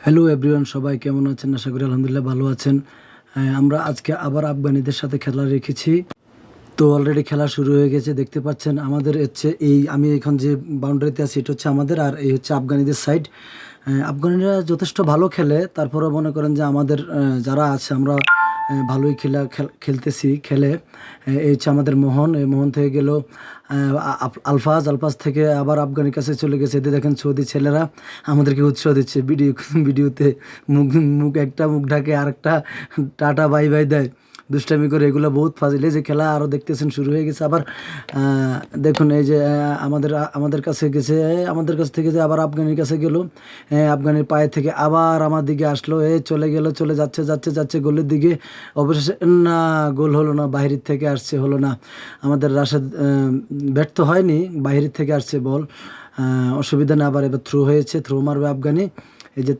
Hello everyone, সবাই কেমন আছেন? আশা করি আলহামদুলিল্লাহ ভালো আছেন। আমরা আজকে আবার আফগানিদের সাথে খেলা রেখেছি। তো অলরেডি খেলা শুরু হয়ে গেছে, দেখতে পাচ্ছেন। আমাদের হচ্ছে আমি এখন যে বাউন্ডারিতে আছি এটা হচ্ছে আমাদের, আর এই হচ্ছে আফগানিদের সাইড। আফগানিরা যথেষ্ট ভালো খেলে, তারপরেও মনে করেন যে আমাদের যারা আছে আমরা ভালোই খেলতেছি খেলে। এই হচ্ছে আমাদের মোহন, এই মোহন থেকে গেল আলফাজ থেকে আবার আফগানির কাছে চলে গেছে। এতে দেখেন সৌদি ছেলেরা আমাদেরকে উৎসাহ দিচ্ছে ভিডিওতে। মুখ মুখ একটা মুখ ঢাকে, আরেকটা টাটা বাই বাই দেয়, দুষ্টামি করে। এগুলো বহুত ফাজিল। এই যে খেলা আরও দেখতেছেন শুরু হয়ে গেছে আবার। দেখুন এই যে আমাদের কাছে গেছে, আমাদের কাছ থেকে যে আবার আফগানির কাছে গেল, আফগানির পায়ে থেকে আবার আমার দিকে আসলো, চলে গেল, চলে যাচ্ছে যাচ্ছে যাচ্ছে গোলের দিকে। অবশেষে না, গোল হলো না, বাহিরের থেকে আসছে, হলো না। আমাদের রাশেদ ব্যর্থ হয়নি, বাহিরের থেকে আসছে বল। অসুবিধা না, আবার এবার থ্রো হয়েছে, থ্রো মারবে আফগানি। এই যে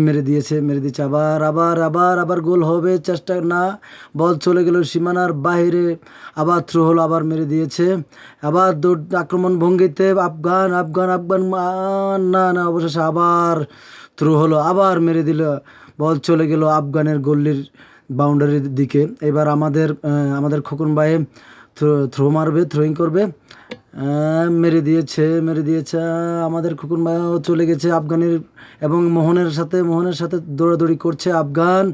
মেরে দিয়েছে, আবার আবার আবার আবার গোল হবে, চেষ্টা না, বল চলে গেল সীমানার বাইরে। আবার থ্রো হলো, আবার মেরে দিয়েছে। আবার দৌড় আক্রমণ ভঙ্গিতে আফগান আফগান আফগান না না, অবশেষে আবার থ্রো হলো, আবার মেরে দিল। বল চলে গেল আফগানের গল্লির বাউন্ডারির দিকে। এবার আমাদের খোকন ভাই থ্রো মারবে, থ্রোয়িং করবে। মেরে দিয়েছে। আমাদের খোকন ভাইও চলে গেছে আফগানের এবং মোহনের সাথে দৌড়াদৌড়ি করছে আফগান।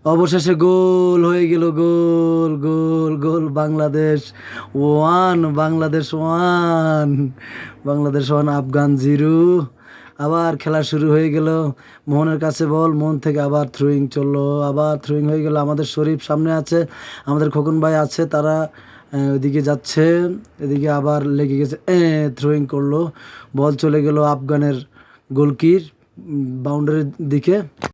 অবশেষে গোল হয়ে গেল, goal goal goal. Bangladesh one, Bangladesh one, Afghan 0। আবার খেলা শুরু হয়ে গেল। মোহনের কাছে বল, মোহন থেকে আবার থ্রোয়িং চললো, আবার থ্রোয়িং হয়ে গেল। আমাদের শরীফ সামনে আছে, আমাদের খোকন ভাই আছে, তারা ওইদিকে যাচ্ছে। এদিকে আবার লেগে গেছে, থ্রোয়িং করলো, বল চলে গেল আফগানের গোলকির বাউন্ডারির দিকে।